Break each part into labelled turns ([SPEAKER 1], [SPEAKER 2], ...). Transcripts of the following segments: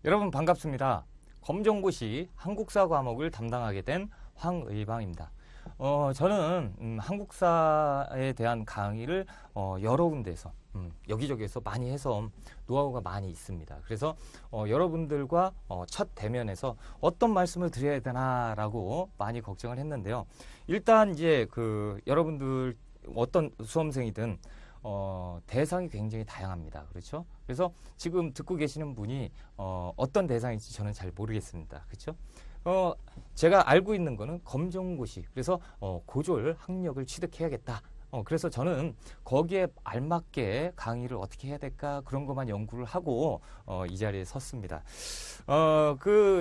[SPEAKER 1] 여러분 반갑습니다. 검정고시 한국사 과목을 담당하게 된 황의방입니다. 저는 한국사에 대한 강의를 여러 군데에서 여기저기에서 많이 해서 노하우가 많이 있습니다. 그래서 여러분들과 첫 대면에서 어떤 말씀을 드려야 되나라고 많이 걱정을 했는데요. 일단 이제 여러분들 어떤 수험생이든 대상이 굉장히 다양합니다. 그렇죠? 그래서 지금 듣고 계시는 분이 어떤 대상인지 저는 잘 모르겠습니다. 그렇죠? 제가 알고 있는 거는 검정고시, 그래서 고졸 학력을 취득해야겠다. 그래서 저는 거기에 알맞게 강의를 어떻게 해야 될까 그런 것만 연구를 하고 이 자리에 섰습니다.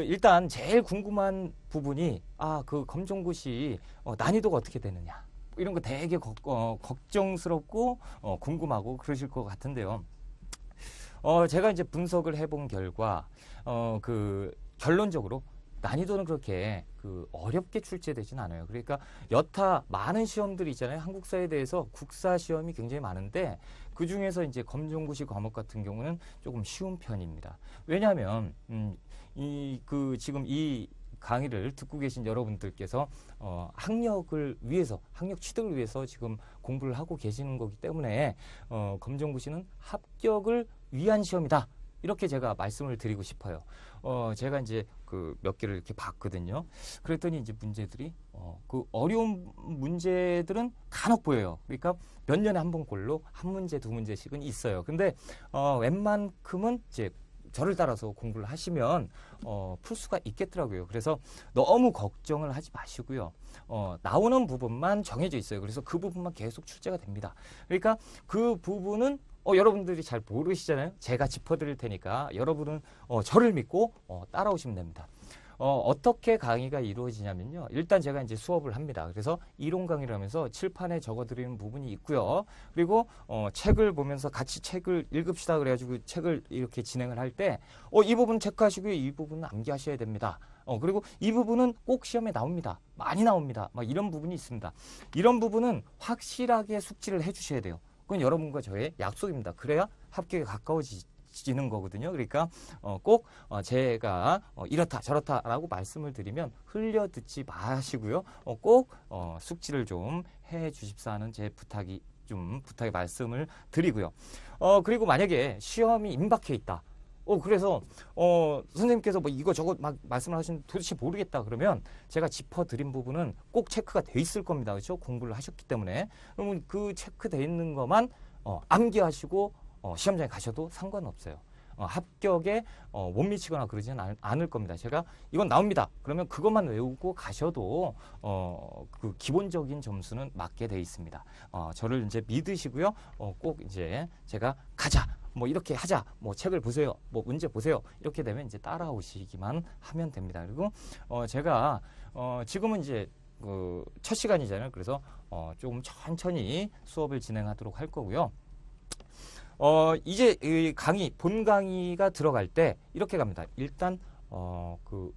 [SPEAKER 1] 일단 제일 궁금한 부분이 그 검정고시 난이도가 어떻게 되느냐. 이런 거 되게 걱정스럽고 궁금하고 그러실 것 같은데요. 제가 이제 분석을 해본 결과 결론적으로 난이도는 그렇게 어렵게 출제되진 않아요. 그러니까 여타 많은 시험들이 있잖아요. 한국사에 대해서 국사 시험이 굉장히 많은데 그 중에서 이제 검정고시 과목 같은 경우는 조금 쉬운 편입니다. 왜냐하면 지금 이 강의를 듣고 계신 여러분들께서 학력을 위해서, 학력 취득을 위해서 지금 공부를 하고 계시는 거기 때문에 검정고시는 합격을 위한 시험이다. 이렇게 제가 말씀을 드리고 싶어요. 제가 이제 몇 개를 이렇게 봤거든요. 그랬더니 이제 문제들이 어려운 문제들은 간혹 보여요. 그러니까 몇 년에 한 번꼴로 한 문제, 두 문제씩은 있어요. 근데 웬만큼은 이제 저를 따라서 공부를 하시면 풀 수가 있겠더라고요. 그래서 너무 걱정을 하지 마시고요. 나오는 부분만 정해져 있어요. 그래서 그 부분만 계속 출제가 됩니다. 그러니까 그 부분은 여러분들이 잘 모르시잖아요. 제가 짚어드릴 테니까 여러분은 저를 믿고 따라오시면 됩니다. 어떻게 강의가 이루어지냐면요. 일단 제가 이제 수업을 합니다. 그래서 이론 강의를 하면서 칠판에 적어드리는 부분이 있고요. 그리고 책을 보면서 같이 책을 읽읍시다 그래가지고 책을 이렇게 진행을 할 때 이 부분 체크하시고요. 이 부분은 암기하셔야 됩니다. 그리고 이 부분은 꼭 시험에 나옵니다. 많이 나옵니다. 막 이런 부분이 있습니다. 이런 부분은 확실하게 숙지를 해주셔야 돼요. 그건 여러분과 저의 약속입니다. 그래야 합격에 가까워지는 거거든요. 그러니까 꼭 제가 이렇다 저렇다라고 말씀을 드리면 흘려 듣지 마시고요. 꼭 숙지를 좀 해 주십사 하는 제 부탁의 말씀을 드리고요. 그리고 만약에 시험이 임박해 있다. 그래서 선생님께서 뭐 이거 저거 막 말씀을 하시는데 도대체 모르겠다 그러면 제가 짚어드린 부분은 꼭 체크가 돼 있을 겁니다. 그렇죠? 공부를 하셨기 때문에. 그러면 그 체크돼 있는 것만 암기하시고 시험장에 가셔도 상관없어요. 합격에 못 미치거나 그러지는 않을 겁니다. 제가 이건 나옵니다. 그러면 그것만 외우고 가셔도 그 기본적인 점수는 맞게 돼 있습니다. 저를 이제 믿으시고요. 꼭 이제 제가 가자. 뭐 이렇게 하자. 뭐 책을 보세요. 뭐 문제 보세요. 이렇게 되면 이제 따라오시기만 하면 됩니다. 그리고 제가 지금은 이제 첫 시간이잖아요. 그래서 조금 천천히 수업을 진행하도록 할 거고요. 이제 이 본 강의가 들어갈 때 이렇게 갑니다. 일단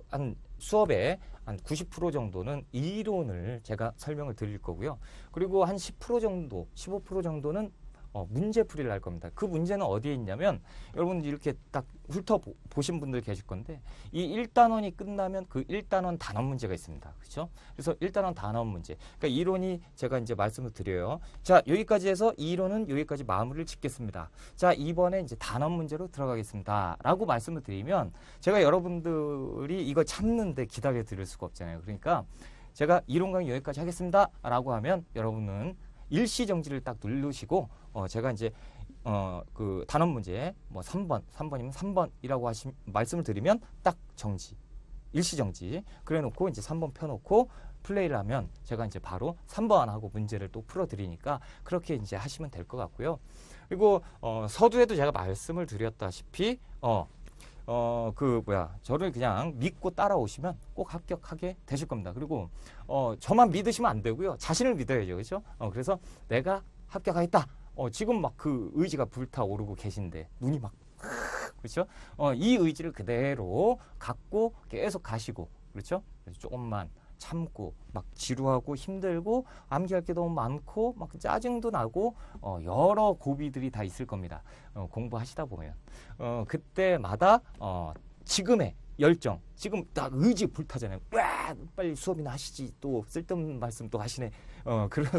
[SPEAKER 1] 한 수업의 한 90% 정도는 이론을 제가 설명을 드릴 거고요. 그리고 한 10% 정도, 15% 정도는 문제풀이를 할 겁니다. 그 문제는 어디에 있냐면 여러분 이렇게 딱 훑어보신 분들 계실 건데 이 1단원이 끝나면 그 1단원 단원 문제가 있습니다. 그렇죠? 그래서 1단원 단원 문제. 그러니까 이론이 제가 이제 말씀을 드려요. 자, 여기까지 해서 이론은 여기까지 마무리를 짓겠습니다. 자, 이번에 이제 단원 문제로 들어가겠습니다. 라고 말씀을 드리면 제가 여러분들이 이거 참는데 기다려 드릴 수가 없잖아요. 그러니까 제가 이론 강의 여기까지 하겠습니다. 라고 하면 여러분은 일시정지를 딱 누르시고 제가 이제 그 단원 문제 뭐 3번이면 3번이라고 말씀을 드리면 딱 정지, 일시정지 그래 놓고 이제 3번 펴놓고 플레이를 하면 제가 이제 바로 3번 하고 문제를 또 풀어드리니까 그렇게 이제 하시면 될 것 같고요. 그리고 서두에도 제가 말씀을 드렸다시피 저를 그냥 믿고 따라오시면 꼭 합격하게 되실 겁니다. 그리고 저만 믿으시면 안 되고요. 자신을 믿어야죠. 그렇죠? 그래서 내가 합격하겠다. 지금 막 그 의지가 불타오르고 계신데 눈이 막 그렇죠? 이 의지를 그대로 갖고 계속 가시고 그렇죠? 그래서 조금만 참고 막 지루하고 힘들고 암기할 게 너무 많고 막 짜증도 나고 여러 고비들이 다 있을 겁니다. 공부하시다 보면 그때마다 지금의 열정, 지금 딱 의지 불타잖아요. 와, 빨리 수업이나 하시지. 또 쓸데없는 말씀 또 하시네.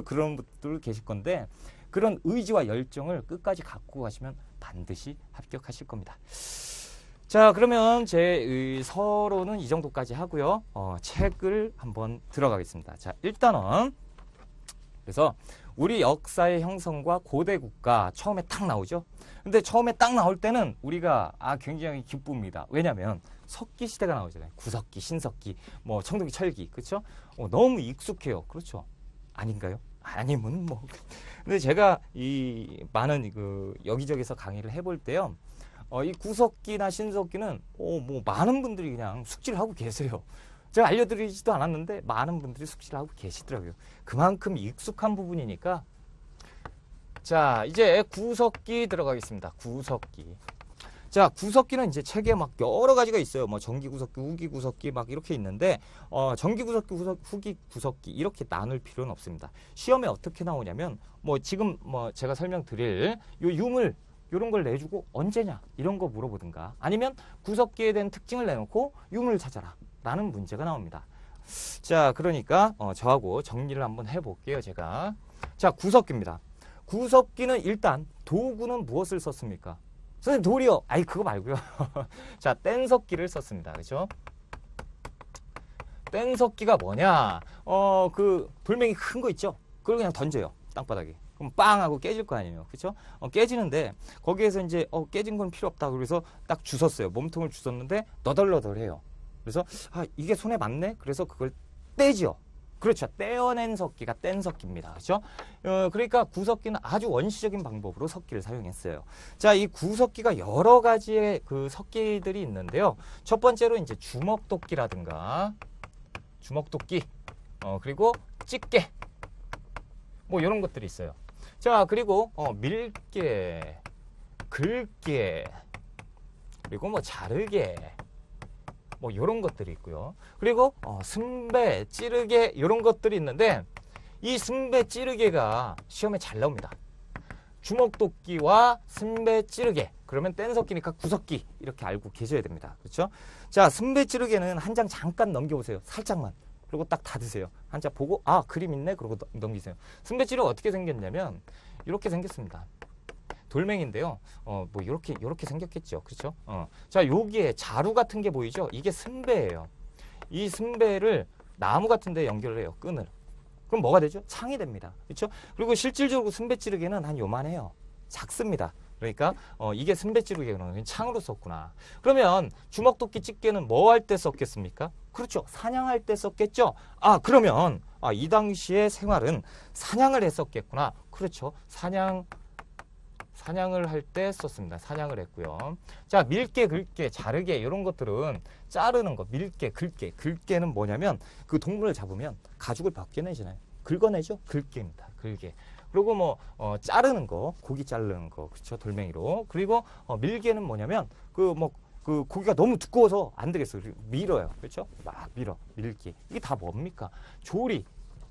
[SPEAKER 1] 그런 분들 계실 건데 그런 의지와 열정을 끝까지 갖고 가시면 반드시 합격하실 겁니다. 자, 그러면 제 서론은 이 정도까지 하고요. 책을 한번 들어가겠습니다. 자, 일단은 그래서 우리 역사의 형성과 고대 국가 처음에 딱 나오죠. 근데 처음에 딱 나올 때는 우리가 굉장히 기쁩니다. 왜냐하면 석기 시대가 나오잖아요. 구석기, 신석기, 뭐 청동기, 철기, 그렇죠? 너무 익숙해요. 그렇죠? 아닌가요? 아니면 뭐. 근데 제가 이 많은 그 여기저기서 강의를 해볼 때요. 이 구석기나 신석기는 뭐 많은 분들이 그냥 숙지를 하고 계세요. 제가 알려드리지도 않았는데 많은 분들이 숙지를 하고 계시더라고요. 그만큼 익숙한 부분이니까. 자, 이제 구석기 들어가겠습니다. 구석기. 자, 구석기는 이제 책에 막 여러 가지가 있어요. 뭐 정기 구석기, 후기 구석기 막 이렇게 있는데 정기 구석기, 후기 구석기 이렇게 나눌 필요는 없습니다. 시험에 어떻게 나오냐면 뭐 지금 뭐 제가 설명드릴 요 유물 이런 걸 내주고 언제냐 이런 거 물어보든가 아니면 구석기에 대한 특징을 내놓고 유물을 찾아라 라는 문제가 나옵니다. 자, 그러니까 저하고 정리를 한번 해볼게요. 제가. 자, 구석기입니다. 구석기는 일단 도구는 무엇을 썼습니까? 선생님, 돌이요. 아이, 그거 말고요. 자, 뗀석기를 썼습니다. 그렇죠? 뗀석기가 뭐냐? 그 돌멩이 큰 거 있죠? 그걸 그냥 던져요. 땅바닥에. 그럼 빵 하고 깨질 거 아니에요. 그렇죠? 깨지는데 거기에서 이제 깨진 건 필요 없다. 그래서 딱 주웠어요. 몸통을 주웠는데 너덜너덜해요. 그래서 이게 손에 맞네. 그래서 그걸 떼지요. 그렇죠. 떼어낸 석기가 뗀석기입니다. 그렇죠? 그러니까 구석기는 아주 원시적인 방법으로 석기를 사용했어요. 자, 이 구석기가 여러 가지의 그 석기들이 있는데요. 첫 번째로 이제 주먹도끼라든가 주먹도끼, 그리고 집게, 뭐 이런 것들이 있어요. 자, 그리고 밀게, 긁게, 그리고 뭐 자르게. 뭐 이런 것들이 있고요. 그리고 승배, 찌르개 이런 것들이 있는데 이 승배, 찌르개가 시험에 잘 나옵니다. 주먹도끼와 승배, 찌르개 그러면 뗀석기니까 구석기 이렇게 알고 계셔야 됩니다. 그렇죠? 자, 승배, 찌르개는 한 장 잠깐 넘겨보세요. 살짝만. 그리고 딱 닫으세요. 한 장 보고 그림 있네 그러고 넘기세요. 승배, 찌르개가 어떻게 생겼냐면 이렇게 생겼습니다. 돌멩인데요. 뭐 이렇게 생겼겠죠. 그렇죠? 자, 여기에 자루 같은 게 보이죠? 이게 승배예요. 이 승배를 나무 같은 데 연결을 해요. 끈을. 그럼 뭐가 되죠? 창이 됩니다. 그렇죠? 그리고 실질적으로 승배 찌르개는 한 요만해요. 작습니다. 그러니까 이게 승배 찌르개는 창으로 썼구나. 그러면 주먹도끼 집게는 뭐 할 때 썼겠습니까? 그렇죠. 사냥할 때 썼겠죠. 그러면 이 당시의 생활은 사냥을 했었겠구나. 그렇죠. 사냥을 할 때 썼습니다. 사냥을 했고요. 자, 밀게, 긁게, 자르게 이런 것들은 자르는 거, 밀게, 긁게. 긁게는 뭐냐면 그 동물을 잡으면 가죽을 벗겨내잖아요. 긁어내죠? 긁게입니다. 긁게. 그리고 뭐 자르는 거, 고기 자르는 거, 그렇죠? 돌멩이로. 그리고 밀게는 뭐냐면 그 고기가 너무 두꺼워서 안 되겠어요. 밀어요. 그렇죠? 막 밀기. 이게 다 뭡니까? 조리.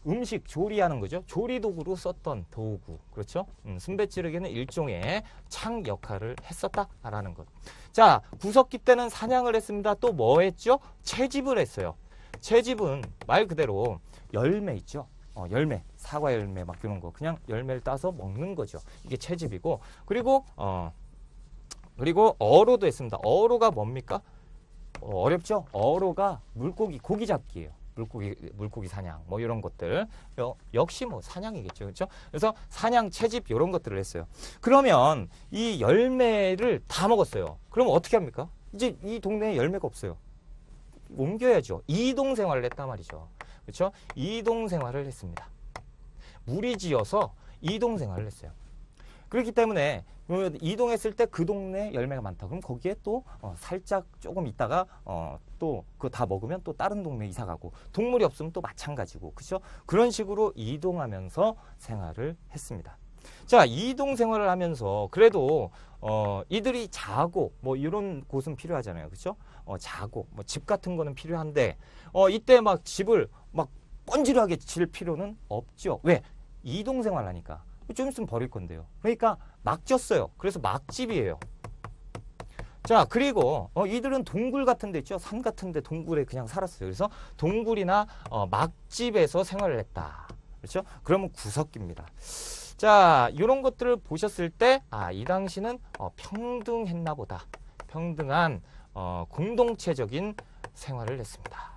[SPEAKER 1] 음식 조리하는 거죠. 조리도구로 썼던 도구. 그렇죠? 승배 찌르기는 일종의 창 역할을 했었다라는 것. 자, 구석기 때는 사냥을 했습니다. 또 뭐 했죠? 채집을 했어요. 채집은 말 그대로 열매 있죠. 열매, 사과 열매 막 이런 거 그냥 열매를 따서 먹는 거죠. 이게 채집이고 그리고 어로도 했습니다. 어로가 뭡니까? 어렵죠? 어로가 물고기, 고기 잡기예요. 물고기 사냥 뭐 이런 것들 역시 뭐 사냥이겠죠. 그렇죠? 그래서 사냥, 채집 이런 것들을 했어요. 그러면 이 열매를 다 먹었어요. 그럼 어떻게 합니까? 이제 이 동네에 열매가 없어요. 옮겨야죠. 이동 생활을 했단 말이죠. 그렇죠? 이동 생활을 했습니다. 무리지어서 이동 생활을 했어요. 그렇기 때문에 이동했을 때 그 동네에 열매가 많다. 그럼 거기에 또 살짝 조금 있다가 또 그거 다 먹으면 또 다른 동네 이사 가고 동물이 없으면 또 마찬가지고 그렇죠? 그런 식으로 이동하면서 생활을 했습니다. 자, 이동 생활을 하면서 그래도 이들이 자고 뭐 이런 곳은 필요하잖아요. 그렇죠? 자고 뭐 집 같은 거는 필요한데 이때 막 집을 막 번지르하게 질 필요는 없죠. 왜? 이동 생활하니까. 좀 있으면 버릴 건데요. 그러니까 막 졌어요. 그래서 막집이에요. 자, 그리고 이들은 동굴 같은 데 있죠. 산 같은 데 동굴에 그냥 살았어요. 그래서 동굴이나 막집에서 생활을 했다. 그렇죠? 그러면 구석기입니다. 자, 이런 것들을 보셨을 때, 이 당시는 평등했나 보다. 평등한 공동체적인 생활을 했습니다.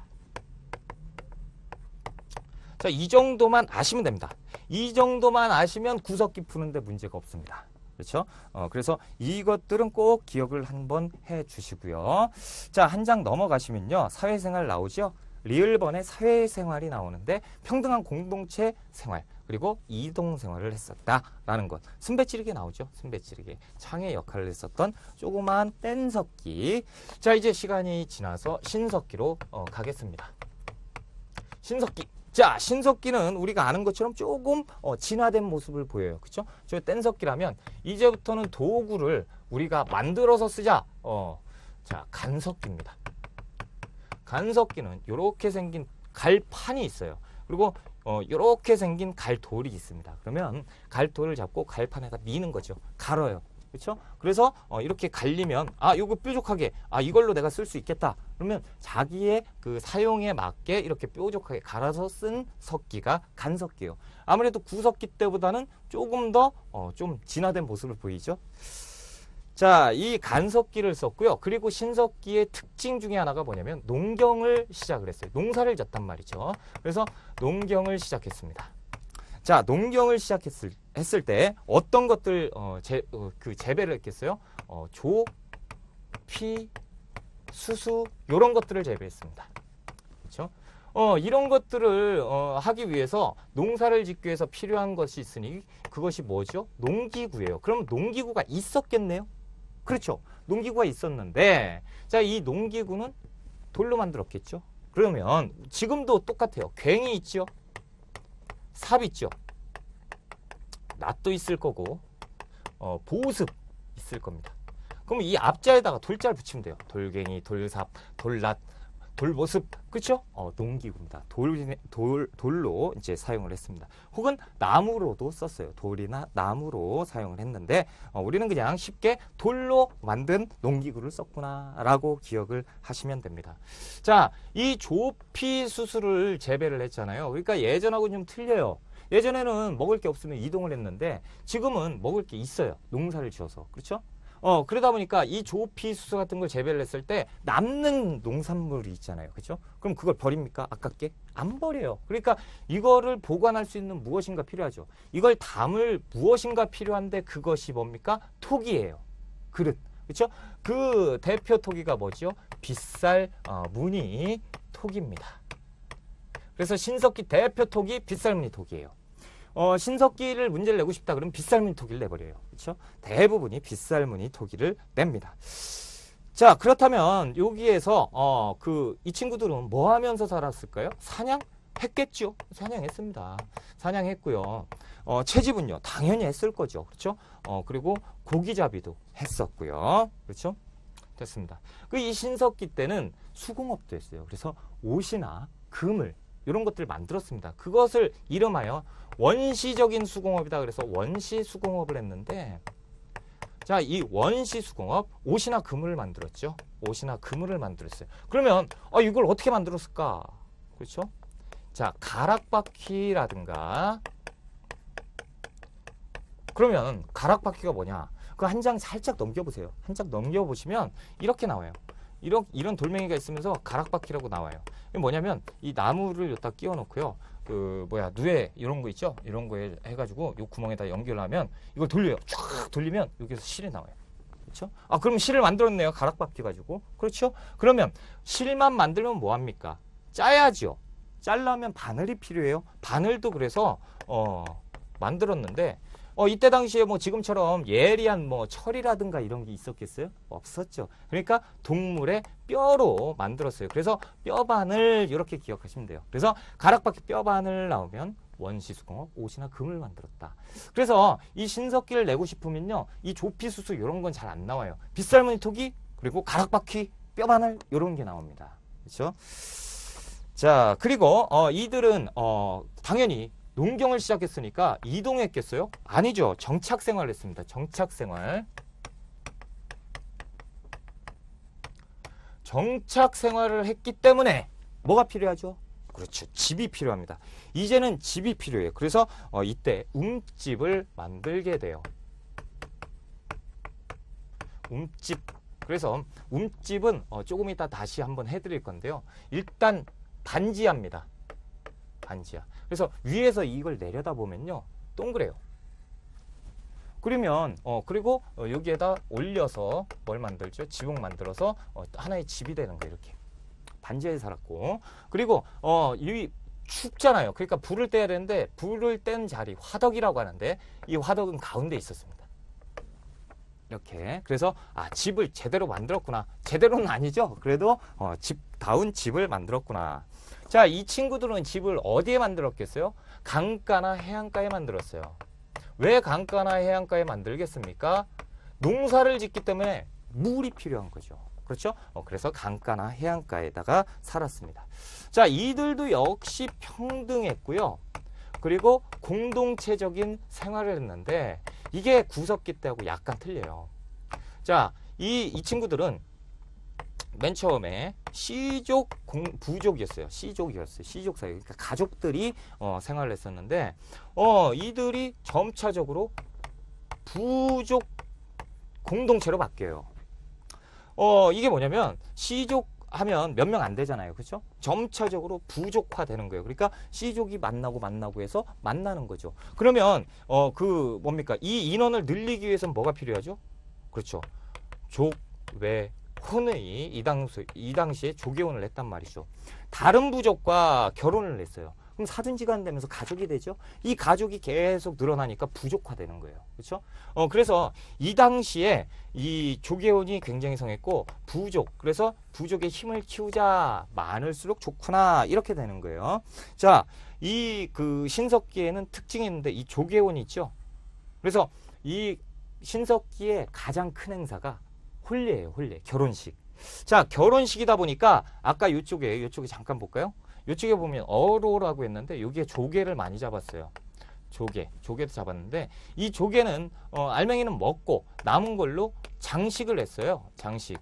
[SPEAKER 1] 자, 이 정도만 아시면 됩니다. 이 정도만 아시면 구석기 푸는데 문제가 없습니다. 그렇죠? 그래서 이것들은 꼭 기억을 한번 해 주시고요. 자, 한 장 넘어가시면요. 사회생활 나오죠? 리을번에 사회생활이 나오는데 평등한 공동체 생활 그리고 이동생활을 했었다라는 것. 순배찌르기 나오죠? 순배찌르기. 창의 역할을 했었던 조그만 뗀석기. 자, 이제 시간이 지나서 신석기로 가겠습니다. 신석기. 자, 신석기는 우리가 아는 것처럼 조금 진화된 모습을 보여요. 그렇죠? 저 뗀석기라면 이제부터는 도구를 우리가 만들어서 쓰자. 자, 간석기입니다. 간석기는 이렇게 생긴 갈판이 있어요. 그리고 이렇게 생긴 갈돌이 있습니다. 그러면 갈돌을 잡고 갈판에다 미는 거죠. 갈아요. 그렇죠? 그래서 이렇게 갈리면 요거 뾰족하게 이걸로 내가 쓸 수 있겠다. 그러면 자기의 그 사용에 맞게 이렇게 뾰족하게 갈아서 쓴 석기가 간석기예요. 아무래도 구석기 때보다는 조금 더 좀 진화된 모습을 보이죠. 자, 이 간석기를 썼고요. 그리고 신석기의 특징 중에 하나가 뭐냐면 농경을 시작을 했어요. 농사를 졌단 말이죠. 그래서 농경을 시작했습니다. 자, 농경을 했을 때 어떤 것들 재배를 했겠어요? 조, 피, 수수 이런 것들을 재배했습니다. 그렇죠? 이런 것들을 하기 위해서 농사를 짓기 위해서 필요한 것이 있으니 그것이 뭐죠? 농기구예요. 그럼 농기구가 있었겠네요? 그렇죠. 농기구가 있었는데 자, 이 농기구는 돌로 만들었겠죠. 그러면 지금도 똑같아요. 괭이 있죠. 삽 있죠. 낫도 있을 거고 보습 있을 겁니다. 그럼 이 앞자에다가 돌자를 붙이면 돼요. 돌갱이, 돌삽, 돌낫, 돌보습. 그렇죠? 농기구입니다. 돌로 이제 사용을 했습니다. 혹은 나무로도 썼어요. 돌이나 나무로 사용을 했는데 우리는 그냥 쉽게 돌로 만든 농기구를 썼구나라고 기억을 하시면 됩니다. 자, 이 조피수수를 재배를 했잖아요. 그러니까 예전하고 좀 틀려요. 예전에는 먹을 게 없으면 이동을 했는데 지금은 먹을 게 있어요. 농사를 지어서. 그렇죠? 그러다 보니까 이 조피수수 같은 걸 재배를 했을 때 남는 농산물이 있잖아요. 그렇죠? 그럼 그걸 버립니까? 아깝게? 안 버려요. 그러니까 이거를 보관할 수 있는 무엇인가 필요하죠. 이걸 담을 무엇인가 필요한데 그것이 뭡니까? 톡이에요. 그릇. 그렇죠? 그 대표 톡이가 뭐죠? 빗살 무늬 톡입니다. 그래서 신석기 대표 톡이 빗살무늬 톡이에요. 신석기를 문제를 내고 싶다 그러면 빗살무늬 토기를 내버려요. 그렇죠? 대부분이 빗살무늬 토기를 냅니다. 자, 그렇다면 여기에서 이 친구들은 뭐 하면서 살았을까요? 사냥했겠죠. 사냥했습니다. 사냥했고요. 채집은요, 당연히 했을 거죠. 그렇죠? 그리고 고기잡이도 했었고요. 그렇죠? 됐습니다. 이 신석기 때는 수공업도 했어요. 그래서 옷이나 그물 이런 것들을 만들었습니다. 그것을 이름하여 원시적인 수공업이다. 그래서 원시 수공업을 했는데 자, 이 원시 수공업 옷이나 그물을 만들었죠. 옷이나 그물을 만들었어요. 그러면 이걸 어떻게 만들었을까? 그렇죠? 자, 가락바퀴라든가 그러면 가락바퀴가 뭐냐? 그 한 장 살짝 넘겨보세요. 한 장 넘겨보시면 이렇게 나와요. 이런 돌멩이가 있으면서 가락바퀴라고 나와요. 이게 뭐냐면 이 나무를 여기다 끼워 놓고요. 누에 이런 거 있죠? 이런 거에 해가지고 요 구멍에다 연결하면 이걸 돌려요. 쫙 돌리면 여기서 실이 나와요. 그렇죠? 그럼 실을 만들었네요. 가락바퀴 가지고. 그렇죠? 그러면 실만 만들면 뭐 합니까? 짜야죠. 짜려면 바늘이 필요해요. 바늘도 그래서 만들었는데 이때 당시에 뭐 지금처럼 예리한 뭐 철이라든가 이런 게 있었겠어요? 없었죠. 그러니까 동물의 뼈로 만들었어요. 그래서 뼈바늘 이렇게 기억하시면 돼요. 그래서 가락바퀴 뼈바늘 나오면 원시수공업 옷이나 금을 만들었다. 그래서 이 신석기를 내고 싶으면요, 이 조피수수 이런 건 잘 안 나와요. 빗살무늬 토기 그리고 가락바퀴 뼈바늘 이런 게 나옵니다. 그렇죠? 자, 그리고 이들은 당연히 농경을 시작했으니까 이동했겠어요? 아니죠. 정착생활을 했습니다. 정착생활. 정착 생활을 했기 때문에 뭐가 필요하죠? 그렇죠. 집이 필요합니다. 이제는 집이 필요해요. 그래서 이때 움집을 만들게 돼요. 움집. 그래서 움집은 조금 이따 다시 한번 해드릴 건데요. 일단 반지하입니다. 반지하. 그래서 위에서 이걸 내려다보면요. 동그래요. 그러면 그리고 여기에다 올려서 뭘 만들죠? 지붕 만들어서 하나의 집이 되는 거예요. 이렇게. 반지하에 살았고. 그리고 이 춥잖아요. 그러니까 불을 떼야 되는데 불을 뗀 자리 화덕이라고 하는데 이 화덕은 가운데 있었습니다. 이렇게. 그래서 집을 제대로 만들었구나. 제대로는 아니죠. 그래도 집다운 집을 만들었구나. 자, 이 친구들은 집을 어디에 만들었겠어요? 강가나 해안가에 만들었어요. 왜 강가나 해안가에 만들겠습니까? 농사를 짓기 때문에 물이 필요한 거죠. 그렇죠? 그래서 강가나 해안가에다가 살았습니다. 자, 이들도 역시 평등했고요. 그리고 공동체적인 생활을 했는데 이게 구석기 때하고 약간 틀려요. 자, 이 친구들은 맨 처음에 시족, 부족이었어요. 시족이었어요. 시족 사회. 그러니까 가족들이 생활을 했었는데 이들이 점차적으로 부족 공동체로 바뀌어요. 이게 뭐냐면 시족 하면 몇 명 안 되잖아요. 그렇죠? 점차적으로 부족화되는 거예요. 그러니까 시족이 만나고 해서 만나는 거죠. 그러면 뭡니까? 이 인원을 늘리기 위해서는 뭐가 필요하죠? 그렇죠. 조외혼의 이 당시에 조계혼을 했단 말이죠. 다른 부족과 결혼을 했어요. 그럼 사돈지간 되면서 가족이 되죠. 이 가족이 계속 늘어나니까 부족화되는 거예요. 그렇죠? 그래서 이 당시에 이 조계혼이 굉장히 성했고 부족. 그래서 부족의 힘을 키우자. 많을수록 좋구나. 이렇게 되는 거예요. 자, 이 신석기에는 특징이 있는데 이 조계혼이 있죠. 그래서 이 신석기의 가장 큰 행사가 혼례예요. 혼례. 결혼식. 자, 결혼식이다 보니까 아까 이쪽에 잠깐 볼까요? 이쪽에 보면 어로라고 했는데 여기에 조개를 많이 잡았어요. 조개도 잡았는데 이 조개는 알맹이는 먹고 남은 걸로 장식을 했어요. 장식.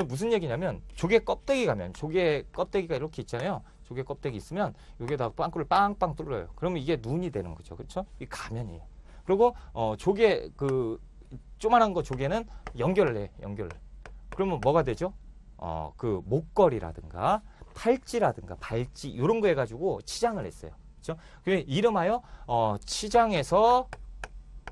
[SPEAKER 1] 무슨 얘기냐면 조개 껍데기 가면 조개 껍데기가 이렇게 있잖아요. 조개 껍데기 있으면 여기에다 빵꾸를 빵빵 뚫어요. 그러면 이게 눈이 되는 거죠. 그렇죠? 이 가면이에요. 그리고 조개 조만한 거 조개는 연결을 해. 연결을. 그러면 뭐가 되죠? 목걸이라든가 팔찌라든가 발찌 이런 거 해가지고 치장을 했어요. 그렇죠? 이름하여 치장에서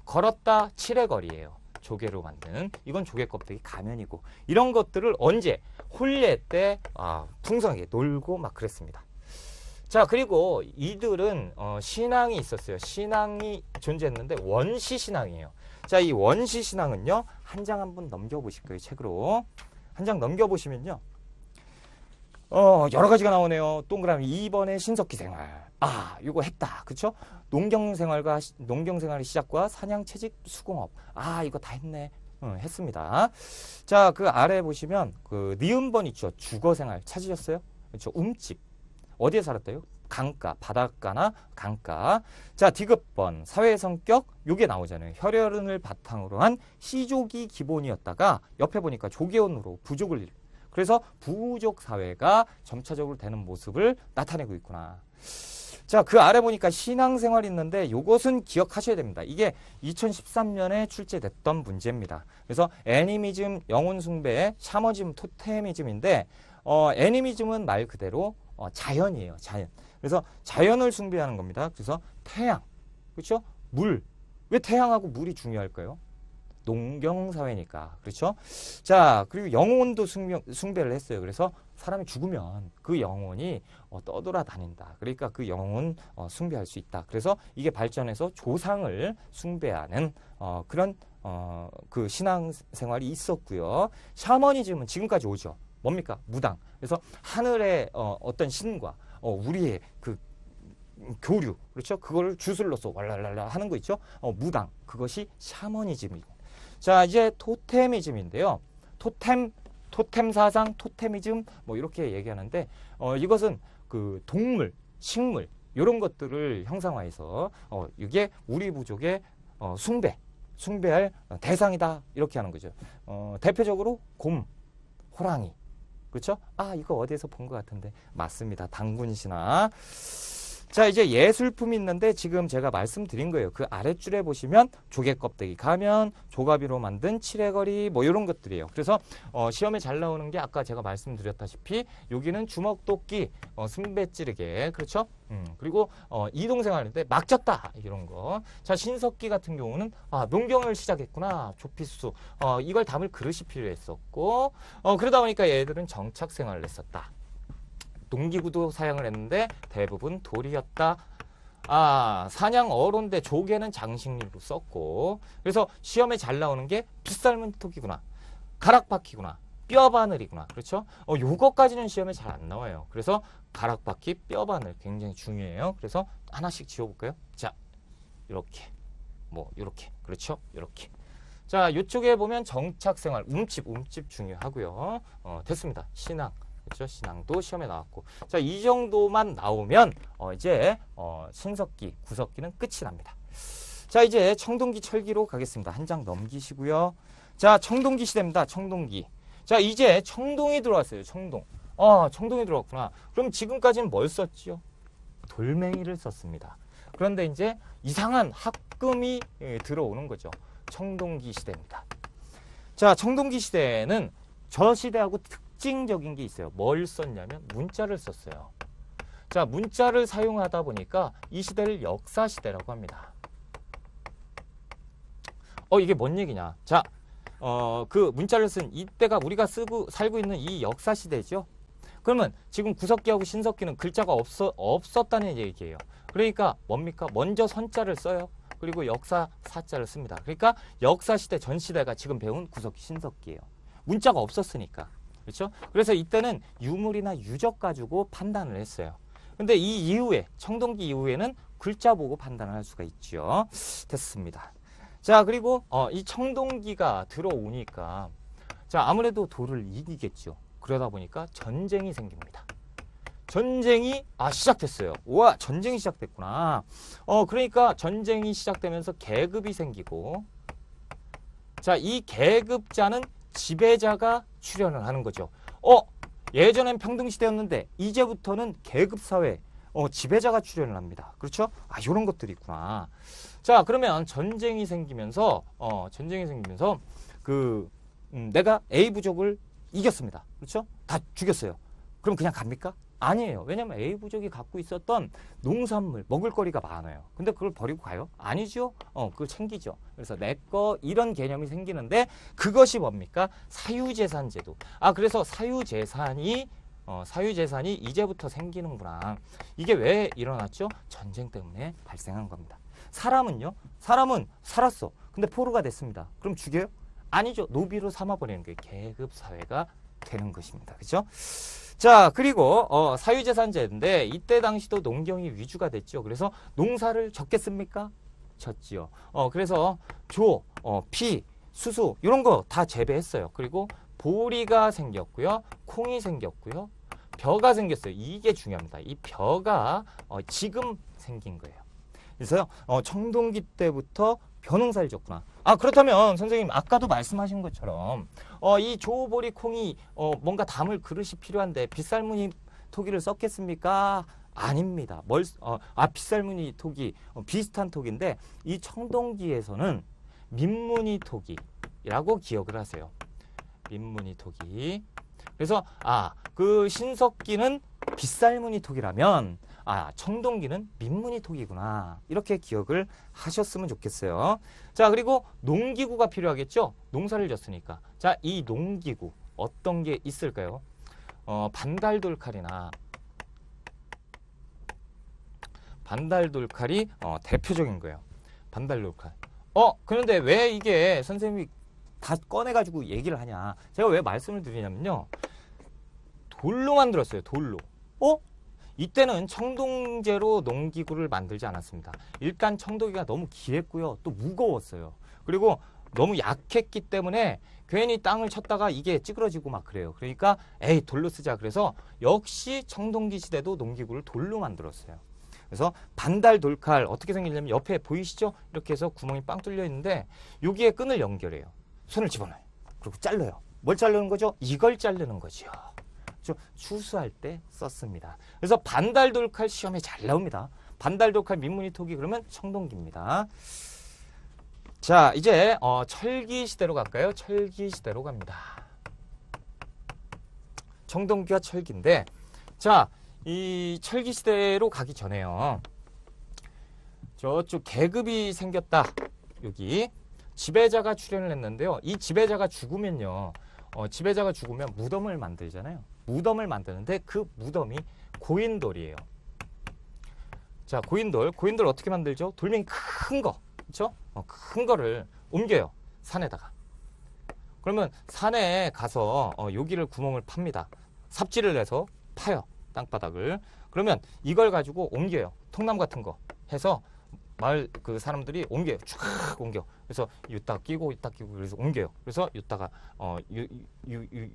[SPEAKER 1] 걸었다 칠해거리예요. 조개로 만든 이건 조개 껍데기 가면이고 이런 것들을 언제 혼례 때 풍성하게 놀고 막 그랬습니다. 자, 그리고 이들은 신앙이 있었어요. 신앙이 존재했는데 원시 신앙이에요. 자, 이 원시 신앙은요 한 장 한번 넘겨보실 거예요. 책으로 한 장 넘겨보시면요. 여러 가지가 나오네요. 동그라미 2번의 신석기 생활. 이거 했다. 그쵸? 농경 생활의 시작과 사냥, 채집, 수공업. 이거 다 했네. 했습니다. 자, 그 아래 보시면 니은번 있죠. 주거 생활 찾으셨어요? 그렇죠. 움집. 어디에 살았대요? 강가, 바닷가나 강가. 자, 디귿번 사회 성격 요게 나오잖아요. 혈연을 바탕으로 한 시족이 기본이었다가 옆에 보니까 조계혼으로 부족을 그래서 부족 사회가 점차적으로 되는 모습을 나타내고 있구나. 자, 그 아래 보니까 신앙생활이 있는데 이것은 기억하셔야 됩니다. 이게 2013년에 출제됐던 문제입니다. 그래서 애니미즘, 영혼숭배, 샤머즘, 토테미즘인데 애니미즘은 말 그대로 자연이에요. 자연. 그래서 자연을 숭배하는 겁니다. 그래서 태양, 그렇죠? 물. 왜 태양하고 물이 중요할까요? 농경사회니까. 그렇죠? 자, 그리고 영혼도 숭배를 했어요. 그래서 사람이 죽으면 그 영혼이 떠돌아다닌다. 그러니까 그 영혼 숭배할 수 있다. 그래서 이게 발전해서 조상을 숭배하는 그런 그 신앙생활이 있었고요. 샤머니즘은 지금까지 오죠. 뭡니까? 무당. 그래서 하늘의 어떤 신과 우리의 그 교류, 그렇죠? 그걸 주술로서 왈랄랄라 하는 거 있죠? 무당. 그것이 샤머니즘이고. 자, 이제 토테미즘인데요. 토템 사상, 토테미즘 뭐 이렇게 얘기하는데 이것은 그 동물, 식물 이런 것들을 형상화해서 이게 우리 부족의 숭배할 대상이다 이렇게 하는 거죠. 대표적으로 곰, 호랑이 그렇죠? 아, 이거 어디에서 본 것 같은데. 맞습니다. 당군 신화. 자, 이제 예술품이 있는데 지금 제가 말씀드린 거예요. 그 아랫줄에 보시면 조개 껍데기 가면, 조가비로 만든 칠해거리 뭐 이런 것들이에요. 그래서 시험에 잘 나오는 게 아까 제가 말씀드렸다시피 여기는 주먹도끼, 승배찌르개, 그렇죠? 그리고 이동생활할 때 막졌다 이런 거. 자, 신석기 같은 경우는 농경을 시작했구나. 조피수. 이걸 담을 그릇이 필요했었고, 그러다 보니까 얘들은 정착 생활을 했었다. 농기구도 사용을 했는데 대부분 돌이었다. 사냥 어로인데 조개는 장식류로 썼고, 그래서 시험에 잘 나오는 게 빗살문 토기구나, 가락바퀴구나, 뼈바늘이구나. 그렇죠? 요거까지는 시험에 잘 안 나와요. 그래서 가락바퀴, 뼈바늘 굉장히 중요해요. 그래서 하나씩 지워볼까요? 자, 이렇게, 뭐 이렇게, 그렇죠? 이렇게. 자, 이쪽에 보면 정착생활, 움집 중요하고요. 됐습니다. 신앙. 그렇죠? 신앙도 시험에 나왔고. 자, 이 정도만 나오면 이제 신석기, 구석기는 끝이 납니다. 자, 이제 청동기 철기로 가겠습니다. 한 장 넘기시고요. 자, 청동기 시대입니다. 청동기. 자, 이제 청동이 들어왔어요. 청동. 청동이 들어왔구나. 그럼 지금까지는 뭘 썼지요? 돌멩이를 썼습니다. 그런데 이제 이상한 합금이 들어오는 거죠. 청동기 시대입니다. 자, 청동기 시대는 저 시대하고 특징적인 게 있어요. 뭘 썼냐면 문자를 썼어요. 자, 문자를 사용하다 보니까 이 시대를 역사 시대라고 합니다. 이게 뭔 얘기냐? 자, 그 문자를 쓴 이때가 우리가 살고 있는 이 역사 시대죠. 그러면 지금 구석기하고 신석기는 글자가 없었다는 얘기예요. 그러니까 뭡니까? 먼저 선자를 써요. 그리고 역사 사자를 씁니다. 그러니까 역사 시대 전 시대가 지금 배운 구석기, 신석기예요. 문자가 없었으니까. 그렇죠? 그래서 이때는 유물이나 유적 가지고 판단을 했어요. 근데 이 이후에, 청동기 이후에는 글자 보고 판단을 할 수가 있죠. 됐습니다. 자, 그리고 이 청동기가 들어오니까 자, 아무래도 돌을 이기겠죠. 그러다 보니까 전쟁이 생깁니다. 전쟁이 시작됐어요. 우와, 전쟁이 시작됐구나. 그러니까 전쟁이 시작되면서 계급이 생기고, 자, 이 계급자는 지배자가 출현을 하는 거죠. 예전엔 평등시대였는데 이제부터는 계급사회, 지배자가 출현을 합니다. 그렇죠? 이런 것들이 있구나. 자, 그러면 전쟁이 생기면서 내가 A 부족을 이겼습니다. 그렇죠? 다 죽였어요. 그럼 그냥 갑니까? 아니에요. 왜냐면 A 부족이 갖고 있었던 농산물, 먹을거리가 많아요. 근데 그걸 버리고 가요? 아니죠. 그걸 챙기죠. 그래서 내 거 이런 개념이 생기는데 그것이 뭡니까? 사유재산제도. 그래서 사유재산이 이제부터 생기는구나. 이게 왜 일어났죠? 전쟁 때문에 발생한 겁니다. 사람은 살았어. 근데 포로가 됐습니다. 그럼 죽여요? 아니죠. 노비로 삼아버리는 게 계급사회가 되는 것입니다. 그죠? 자, 그리고 사유재산제인데 이때 당시도 농경이 위주가 됐죠. 그래서 농사를 적겠습니까? 졌지요. 그래서 조, 피, 수수 이런 거 다 재배했어요. 그리고 보리가 생겼고요. 콩이 생겼고요. 벼가 생겼어요. 이게 중요합니다. 이 벼가 지금 생긴 거예요. 그래서 청동기 때부터 벼농사를 졌구나. 그렇다면 선생님 아까도 말씀하신 것처럼 이 조보리 콩이 뭔가 담을 그릇이 필요한데 빗살무늬 토기를 썼겠습니까? 아닙니다. 빗살무늬 토기 비슷한 토기인데 이 청동기에서는 민무늬 토기라고 기억을 하세요. 민무늬 토기. 그래서 그 신석기는 빗살무늬 토기라면 청동기는 민무늬 토기구나. 이렇게 기억을 하셨으면 좋겠어요. 자, 그리고 농기구가 필요하겠죠? 농사를 졌으니까. 자, 이 농기구 어떤 게 있을까요? 반달돌칼이나 반달돌칼이 대표적인 거예요. 반달돌칼. 그런데 왜 이게 선생님이 다 꺼내가지고 얘기를 하냐. 제가 왜 말씀을 드리냐면요. 돌로 만들었어요. 돌로. 이때는 청동제로 농기구를 만들지 않았습니다. 일단 청동기가 너무 길했고요. 또 무거웠어요. 그리고 너무 약했기 때문에 괜히 땅을 쳤다가 이게 찌그러지고 막 그래요. 그러니까 돌로 쓰자. 그래서 역시 청동기 시대도 농기구를 돌로 만들었어요. 그래서 반달 돌칼 어떻게 생기냐면 옆에 보이시죠? 이렇게 해서 구멍이 빵 뚫려 있는데 여기에 끈을 연결해요. 손을 집어넣어요. 그리고 잘라요. 뭘 자르는 거죠? 이걸 자르는 거죠. 추수할 때 썼습니다. 그래서 반달돌칼 시험에 잘 나옵니다. 반달돌칼 민문이토기 그러면 청동기입니다. 자, 이제 철기 시대로 갈까요? 철기 시대로 갑니다. 청동기와 철기인데, 자, 이 철기 시대로 가기 전에요. 저쪽 계급이 생겼다. 여기 지배자가 출현을 했는데요. 이 지배자가 죽으면요. 지배자가 죽으면 무덤을 만들잖아요. 무덤을 만드는데 그 무덤이 고인돌이에요. 자, 고인돌 어떻게 만들죠? 돌멩이 큰 거, 그렇죠? 큰 거를 옮겨요. 산에다가. 그러면 산에 가서 여기를 구멍을 팝니다. 삽질을 해서 파요. 땅바닥을. 그러면 이걸 가지고 옮겨요. 통나무 같은 거 해서 마을 그 사람들이 옮겨요. 쫙 옮겨. 그래서 이따 끼고 그래서 옮겨요. 그래서 이따가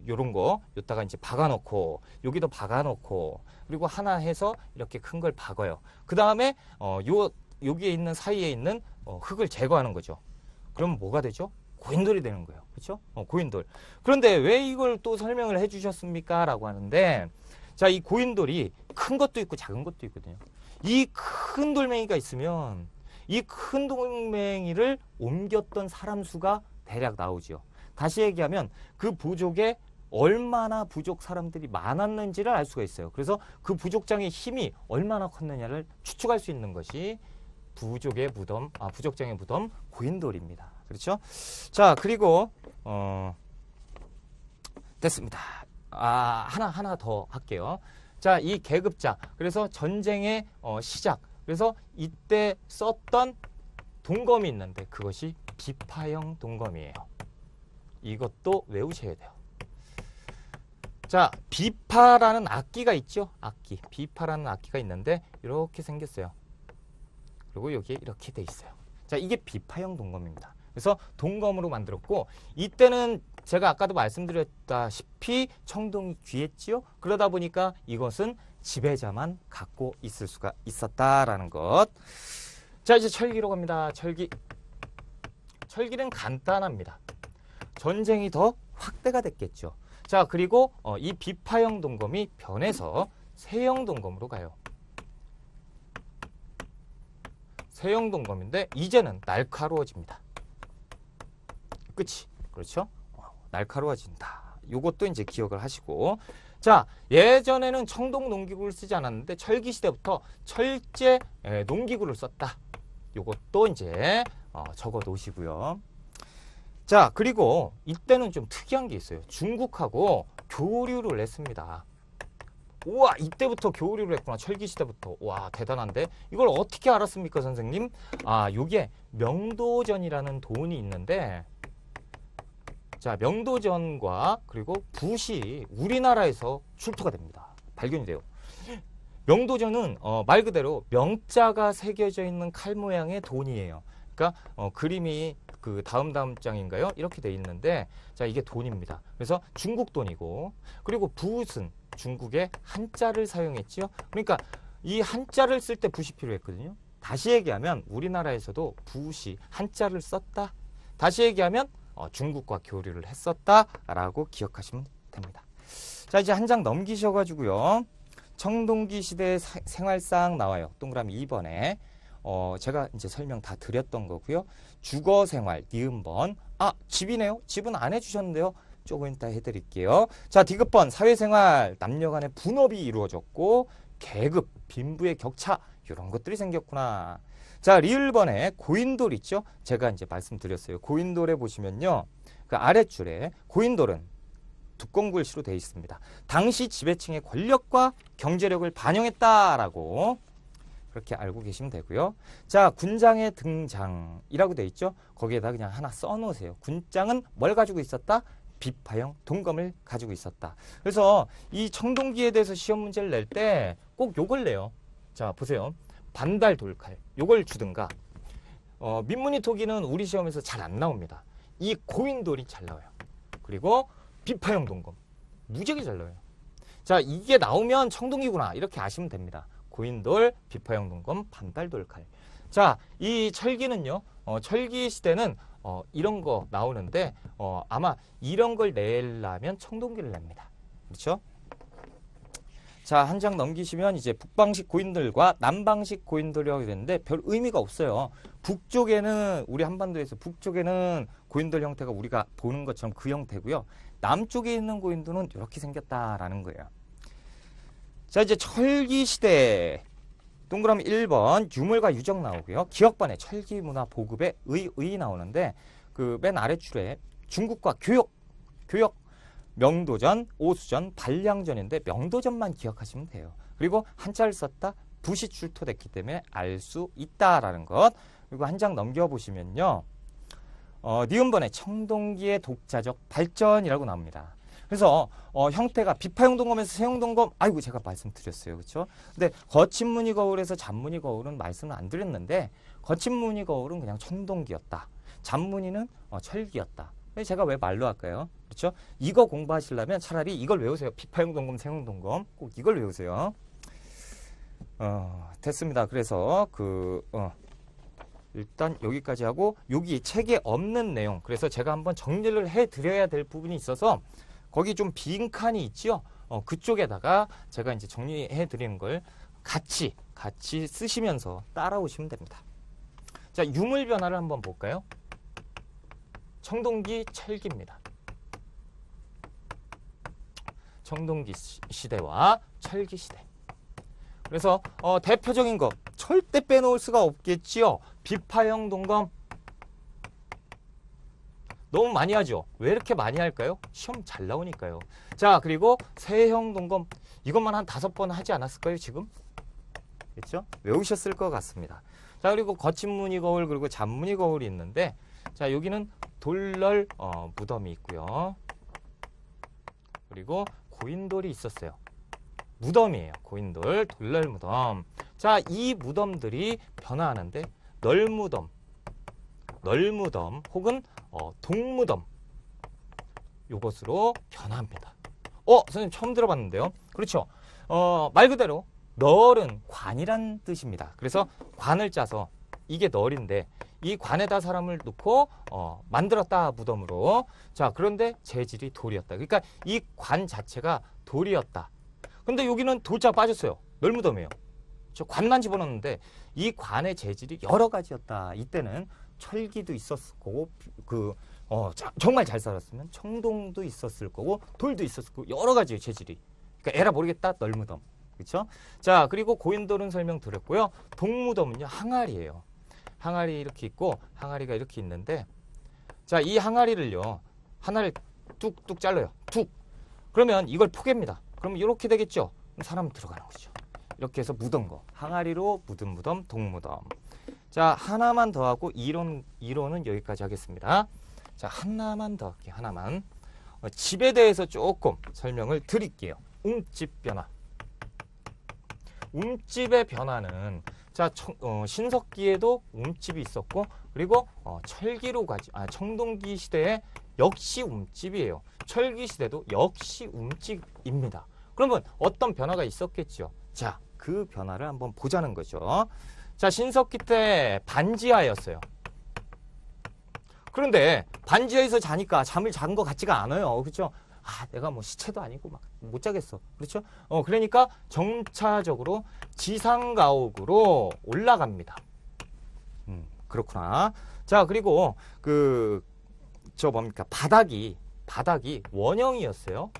[SPEAKER 1] 요런 거 이따가 이제 박아놓고 여기도 박아놓고 그리고 하나 해서 이렇게 큰 걸 박아요. 그 다음에 여기에 있는 사이에 있는 흙을 제거하는 거죠. 그러면 뭐가 되죠? 고인돌이 되는 거예요. 그렇죠? 고인돌. 그런데 왜 이걸 또 설명을 해주셨습니까? 라고 하는데, 자, 이 고인돌이 큰 것도 있고 작은 것도 있거든요. 이 큰 돌멩이가 있으면 이 큰 돌멩이를 옮겼던 사람 수가 대략 나오죠. 다시 얘기하면 그 부족에 얼마나 부족 사람들이 많았는지를 알 수가 있어요. 그래서 그 부족장의 힘이 얼마나 컸느냐를 추측할 수 있는 것이 부족장의 무덤 고인돌입니다. 그렇죠? 자, 그리고 됐습니다. 하나 더 할게요. 자, 이 계급자. 그래서 전쟁의 시작. 그래서 이때 썼던 동검이 있는데 그것이 비파형 동검이에요. 이것도 외우셔야 돼요. 자, 비파라는 악기가 있죠. 악기. 비파라는 악기가 있는데 이렇게 생겼어요. 그리고 여기에 이렇게 돼 있어요. 자, 이게 비파형 동검입니다. 그래서 동검으로 만들었고 이때는 제가 아까도 말씀드렸다시피 청동이 귀했지요. 그러다 보니까 이것은 지배자만 갖고 있을 수가 있었다라는 것. 자, 이제 철기로 갑니다. 철기는 간단합니다. 전쟁이 더 확대가 됐겠죠. 자, 그리고 이 비파형 동검이 변해서 세형 동검으로 가요. 세형 동검인데 이제는 날카로워집니다. 끝이. 그렇죠? 날카로워진다. 요것도 이제 기억을 하시고. 자, 예전에는 청동 농기구를 쓰지 않았는데 철기 시대부터 철제 농기구를 썼다. 요것도 이제 적어 놓으시고요. 자, 그리고 이때는 좀 특이한 게 있어요. 중국하고 교류를 했습니다. 우와, 이때부터 교류를 했구나. 철기 시대부터. 와, 대단한데? 이걸 어떻게 알았습니까, 선생님? 요게 명도전이라는 돈이 있는데, 자, 명도전과 그리고 붓이 우리나라에서 출토가 됩니다. 발견이 돼요. 명도전은 말 그대로 명자가 새겨져 있는 칼 모양의 돈이에요. 그러니까 그림이 그 다음 장인가요? 이렇게 돼 있는데, 자, 이게 돈입니다. 그래서 중국 돈이고, 그리고 붓은 중국의 한자를 사용했지요. 그러니까 이 한자를 쓸 때 붓이 필요했거든요. 다시 얘기하면 우리나라에서도 붓이 한자를 썼다. 다시 얘기하면 중국과 교류를 했었다라고 기억하시면 됩니다. 자, 이제 한 장 넘기셔가지고요. 청동기 시대 생활상 나와요. 동그라미 2번에. 제가 이제 설명 다 드렸던 거고요. 주거생활, 니은번. 집이네요. 집은 안 해주셨는데요. 조금 이따 해드릴게요. 자, 디귿번, 사회생활, 남녀 간의 분업이 이루어졌고, 계급, 빈부의 격차, 이런 것들이 생겼구나. 자, 리을번에 고인돌 있죠? 제가 이제 말씀드렸어요. 고인돌에 보시면요. 그 아랫줄에 고인돌은 두꺼운 글씨로 되어 있습니다. 당시 지배층의 권력과 경제력을 반영했다라고 그렇게 알고 계시면 되고요. 자, 군장의 등장이라고 되어 있죠? 거기에다 그냥 하나 써놓으세요. 군장은 뭘 가지고 있었다? 비파형 동검을 가지고 있었다. 그래서 이 청동기에 대해서 시험 문제를 낼 때 꼭 요걸 내요. 자, 보세요. 반달 돌칼. 요걸 주든가. 민문이 토기는 우리 시험에서 잘 안 나옵니다. 이 고인돌이 잘 나와요. 그리고 비파형 동검. 무지하게 잘 나와요. 자, 이게 나오면 청동기구나. 이렇게 아시면 됩니다. 고인돌, 비파형 동검, 반달 돌칼. 자, 이 철기는요. 철기 시대는 이런 거 나오는데 아마 이런 걸 내려면 청동기를 냅니다. 그렇죠? 자, 한 장 넘기시면 이제 북방식 고인돌과 남방식 고인돌이라고 되는데 별 의미가 없어요. 북쪽에는 우리 한반도에서 북쪽에는 고인돌 형태가 우리가 보는 것처럼 그 형태고요. 남쪽에 있는 고인돌은 이렇게 생겼다라는 거예요. 자, 이제 철기 시대 동그라미 1번 유물과 유적 나오고요. 기억반에 철기 문화 보급에 의 나오는데 그 맨 아래 줄에 중국과 교역 명도전, 오수전, 반량전인데 명도전만 기억하시면 돼요. 그리고 한자를 썼다 붓이 출토됐기 때문에 알 수 있다라는 것. 그리고 한 장 넘겨보시면요. 니은번에 청동기의 독자적 발전이라고 나옵니다. 그래서 형태가 비파용동검에서 세용동검 아이고 제가 말씀드렸어요. 그렇죠? 근데 거친 무늬 거울에서 잔무늬 거울은 말씀을 안 드렸는데 거친 무늬 거울은 그냥 청동기였다. 잔무늬는 철기였다. 제가 왜 말로 할까요? 그렇죠? 이거 공부하시려면 차라리 이걸 외우세요. 비파용동검, 세용동검 꼭 이걸 외우세요. 됐습니다. 그래서 일단 여기까지 하고 여기 책에 없는 내용 그래서 제가 한번 정리를 해드려야 될 부분이 있어서 거기 좀 빈칸이 있죠. 그쪽에다가 제가 이제 정리해드리는 걸 같이 쓰시면서 따라오시면 됩니다. 자, 유물 변화를 한번 볼까요? 청동기 철기입니다. 청동기 시대와 철기 시대. 그래서 대표적인 거 절대 빼놓을 수가 없겠지요. 비파형 동검 너무 많이 하죠. 왜 이렇게 많이 할까요? 시험 잘 나오니까요. 자, 그리고 세형 동검 이것만 한 5번 하지 않았을까요? 지금? 그렇죠? 외우셨을 것 같습니다. 자, 그리고 거친 무늬 거울 그리고 잔무늬 거울이 있는데 자, 여기는 돌널 무덤이 있고요. 그리고 고인돌이 있었어요. 무덤이에요. 고인돌, 돌널 무덤. 자, 이 무덤들이 변화하는데 널무덤 혹은 동무덤 요것으로 변화합니다. 선생님 처음 들어봤는데요. 그렇죠. 말 그대로 널은 관이란 뜻입니다. 그래서 관을 짜서 이게 널인데 이 관에다 사람을 놓고 만들었다 무덤으로. 자, 그런데 재질이 돌이었다. 그러니까 이 관 자체가 돌이었다. 근데 여기는 돌자 빠졌어요. 널무덤이에요. 저 관만 집어넣는데 이 관의 재질이 여러 가지였다. 이때는 철기도 있었을 거고 정말 잘 살았으면 청동도 있었을 거고 돌도 있었을 거고 여러 가지의 재질이. 그러니까 에라 모르겠다 널무덤. 그렇죠? 자, 그리고 고인돌은 설명드렸고요. 동무덤은요 항아리예요. 항아리 이렇게 있고 항아리가 이렇게 있는데 자, 이 항아리를요 하나를 뚝뚝 잘라요. 툭. 그러면 이걸 포개입니다. 그러면 이렇게 되겠죠. 그럼 사람 들어가는 거죠. 이렇게 해서 묻은 거. 항아리로 묻은 무덤, 동무덤. 자, 하나만 더 하고 이론은 여기까지 하겠습니다. 자, 하나만 더 할게요. 하나만. 집에 대해서 조금 설명을 드릴게요. 움집 변화. 움집의 변화는 자, 신석기에도 움집이 있었고 그리고 철기로 청동기 시대에 역시 움집이에요. 철기 시대도 역시 움집입니다. 그러면 어떤 변화가 있었겠죠? 자, 그 변화를 한번 보자는 거죠. 자, 신석기 때 반지하였어요. 그런데 반지하에서 자니까 잠을 잔 것 같지가 않아요. 그렇죠? 내가 뭐 시체도 아니고 막 못 자겠어. 그렇죠? 그러니까 점차적으로 지상가옥으로 올라갑니다. 그렇구나. 자, 그리고 바닥이 원형이었어요.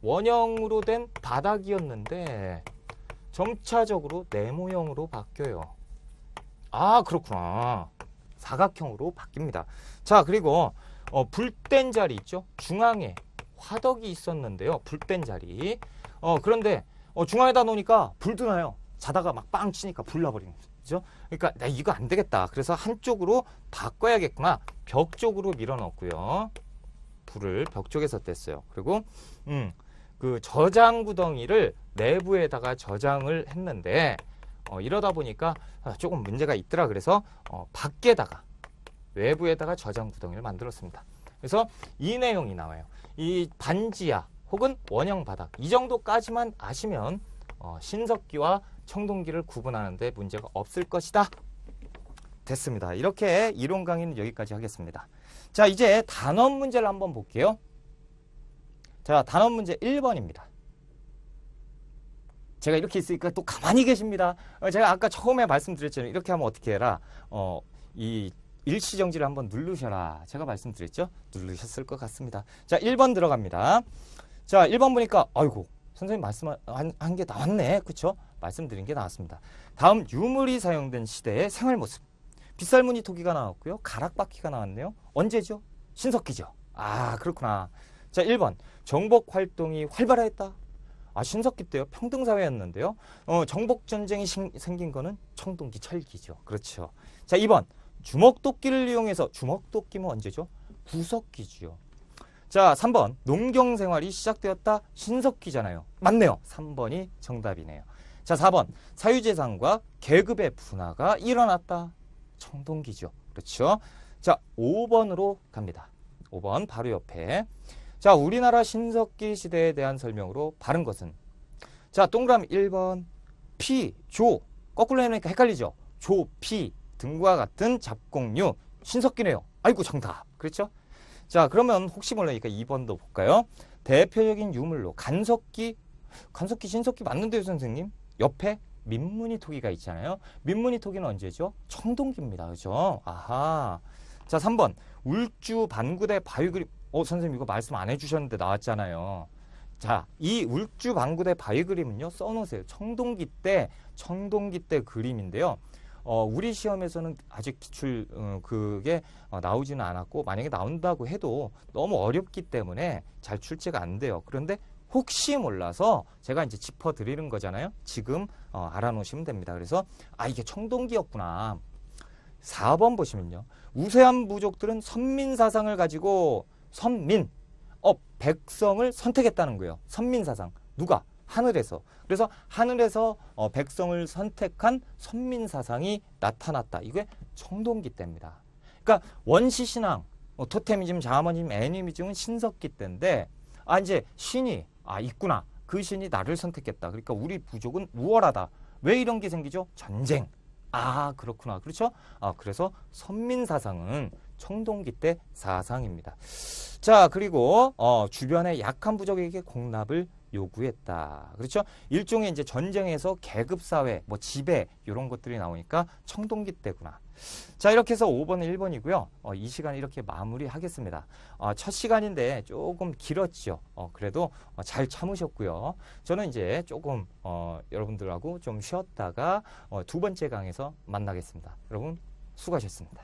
[SPEAKER 1] 원형으로 된 바닥이었는데 점차적으로 네모형으로 바뀌어요. 그렇구나. 사각형으로 바뀝니다. 자, 그리고 불된 자리 있죠? 중앙에 화덕이 있었는데요. 불된 자리. 그런데 중앙에다 놓으니까 불도 나요. 자다가 막 빵 치니까 불 나버리는 거죠. 그러니까 나 이거 안 되겠다. 그래서 한쪽으로 바꿔야겠구나. 벽 쪽으로 밀어넣고요. 불을 벽 쪽에서 뗐어요. 그리고 그 저장 구덩이를 내부에다가 저장을 했는데 이러다 보니까 조금 문제가 있더라. 그래서 밖에다가 외부에다가 저장 구덩이를 만들었습니다. 그래서 이 내용이 나와요. 이 반지하 혹은 원형 바닥 이 정도까지만 아시면 신석기와 청동기를 구분하는 데 문제가 없을 것이다. 됐습니다. 이렇게 이론 강의는 여기까지 하겠습니다. 자, 이제 단원 문제를 한번 볼게요. 자, 단원 문제 1번입니다. 제가 이렇게 있으니까 또 가만히 계십니다. 제가 아까 처음에 말씀드렸잖아요. 이렇게 하면 어떻게 해라. 이 일시정지를 한번 누르셔라. 제가 말씀드렸죠? 누르셨을 것 같습니다. 자, 1번 들어갑니다. 자, 1번 보니까 아이고 선생님 말씀한 게 나왔네. 그쵸? 말씀드린 게 나왔습니다. 다음 유물이 사용된 시대의 생활 모습. 빗살무늬 토기가 나왔고요. 가락바퀴가 나왔네요. 언제죠? 신석기죠. 아, 그렇구나. 자, 1번 정복 활동이 활발했다. 아, 신석기 때요. 평등사회였는데요. 정복전쟁이 생긴 거는 청동기 철기죠. 그렇죠. 자, 2번 주먹도끼를 이용해서, 주먹도끼면 언제죠? 구석기죠. 자, 3번 농경생활이 시작되었다. 신석기잖아요. 맞네요. 3번이 정답이네요. 자, 4번 사유재산과 계급의 분화가 일어났다. 청동기죠. 그렇죠. 자, 5번으로 갑니다. 5번 바로 옆에. 자, 우리나라 신석기 시대에 대한 설명으로 바른 것은? 자, 동그라미 1번 피, 조. 거꾸로 해놓으니까 헷갈리죠. 조, 피 등과 같은 잡곡류. 신석기네요. 아이고 정답. 그렇죠? 자, 그러면 혹시 모르니까 2번도 볼까요? 대표적인 유물로 간석기, 신석기 맞는데요, 선생님? 옆에 민무늬 토기가 있잖아요. 민무늬 토기는 언제죠? 청동기입니다. 그렇죠? 아하. 자, 3번 울주 반구대 바위그림. 선생님 이거 말씀 안 해주셨는데 나왔잖아요. 자, 이 울주 반구대 바위그림은요, 써놓으세요. 청동기 때 그림인데요. 우리 시험에서는 아직 기출 그게 나오지는 않았고, 만약에 나온다고 해도 너무 어렵기 때문에 잘 출제가 안 돼요. 그런데 혹시 몰라서 제가 이제 짚어드리는 거잖아요. 지금 알아놓으시면 됩니다. 그래서 이게 청동기였구나. 4번 보시면요. 우세한 부족들은 선민사상을 가지고 백성을 선택했다는 거예요. 선민사상. 누가? 하늘에서. 그래서 하늘에서 백성을 선택한 선민사상이 나타났다. 이게 청동기 때입니다. 그러니까 원시신앙, 토테미즘, 샤머니즘, 애니미즘은 신석기 때인데 이제 신이 있구나. 그 신이 나를 선택했다. 그러니까 우리 부족은 우월하다. 왜 이런 게 생기죠? 전쟁. 그렇구나. 그렇죠? 그래서 선민사상은 청동기 때 사상입니다. 자, 그리고 주변의 약한 부족에게 공납을 요구했다. 그렇죠? 일종의 이제 전쟁에서 계급사회, 지배 이런 것들이 나오니까 청동기 때구나. 자, 이렇게 해서 5번은 1번이고요. 이 시간 이렇게 마무리하겠습니다. 첫 시간인데 조금 길었죠. 그래도 잘 참으셨고요. 저는 이제 조금 여러분들하고 좀 쉬었다가 두 번째 강에서 만나겠습니다. 여러분 수고하셨습니다.